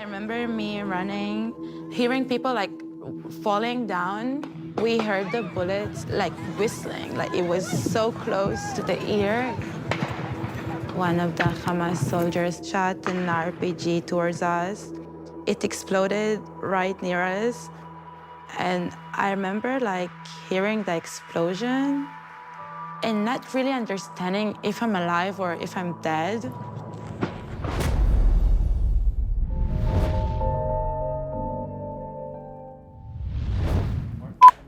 I remember me running, hearing people like falling down. We heard the bullets like whistling, like it was so close to the ear. One of the Hamas soldiers shot an RPG towards us. It exploded right near us. And I remember like hearing the explosion and not really understanding if I'm alive or if I'm dead.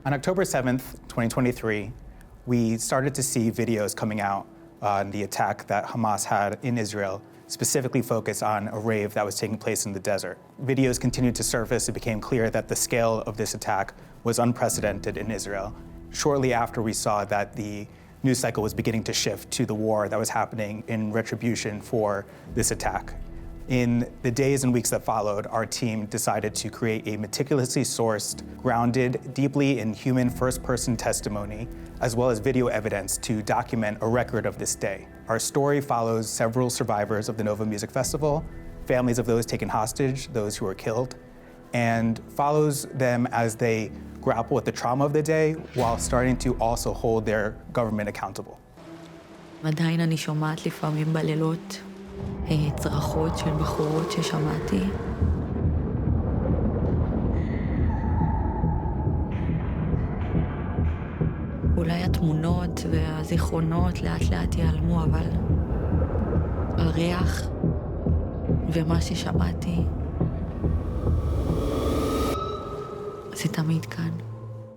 On October 7th, 2023, we started to see videos coming out on the attack that Hamas had in Israel, specifically focused on a rave that was taking place in the desert. Videos continued to surface. It became clear that the scale of this attack was unprecedented in Israel. Shortly after, we saw that the news cycle was beginning to shift to the war that was happening in retribution for this attack. In the days and weeks that followed, our team decided to create a meticulously sourced, grounded deeply in human first-person testimony, as well as video evidence to document a record of this day. Our story follows several survivors of the Nova Music Festival, families of those taken hostage, those who were killed, and follows them as they grapple with the trauma of the day while starting to also hold their government accountable. עדיין אני שומעת לפעמים בלילות צרחות של בחורות ששמעתי. אולי התמונות והזיכרונות לאט לאט ייעלמו, אבל הריח ומה ששמעתי זה תמיד כאן.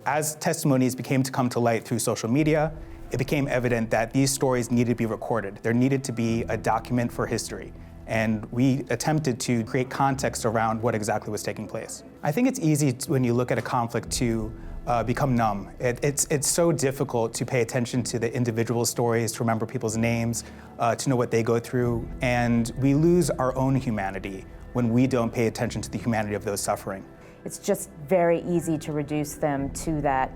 As testimonies became to come to light through social media, it became evident that these stories needed to be recorded. There needed to be a document for history. And we attempted to create context around what exactly was taking place. I think it's easy when you look at a conflict to become numb. It's so difficult to pay attention to the individual stories, to remember people's names, to know what they go through. And we lose our own humanity when we don't pay attention to the humanity of those suffering. It's just very easy to reduce them to that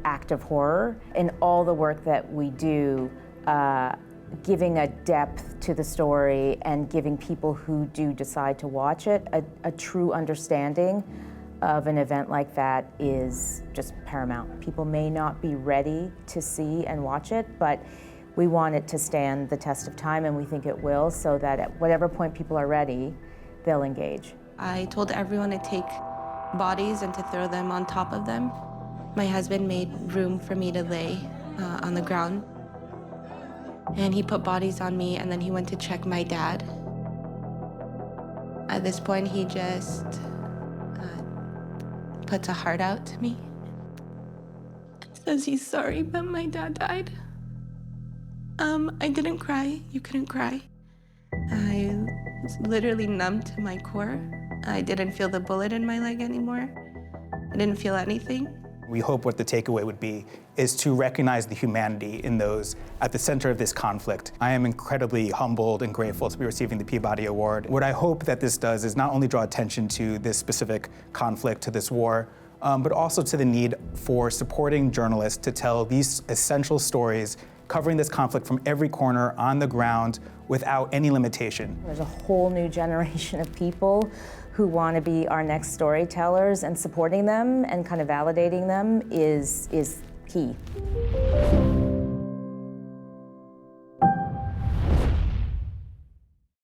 act of horror. In all the work that we do, giving a depth to the story and giving people who do decide to watch it a true understanding of an event like that is just paramount. People may not be ready to see and watch it, but we want it to stand the test of time, and we think it will, so that at whatever point people are ready, they'll engage. I told everyone to take bodies and to throw them on top of them. My husband made room for me to lay on the ground. And he put bodies on me, and then he went to check my dad. At this point, he just puts a heart out to me. Says he's sorry, but my dad died. I didn't cry. You couldn't cry. I was literally numb to my core. I didn't feel the bullet in my leg anymore. I didn't feel anything. We hope what the takeaway would be is to recognize the humanity in those at the center of this conflict. I am incredibly humbled and grateful to be receiving the Peabody Award. What I hope that this does is not only draw attention to this specific conflict, to this war, but also to the need for supporting journalists to tell these essential stories, covering this conflict from every corner on the ground without any limitation. There's a whole new generation of people who want to be our next storytellers, and supporting them and kind of validating them is key.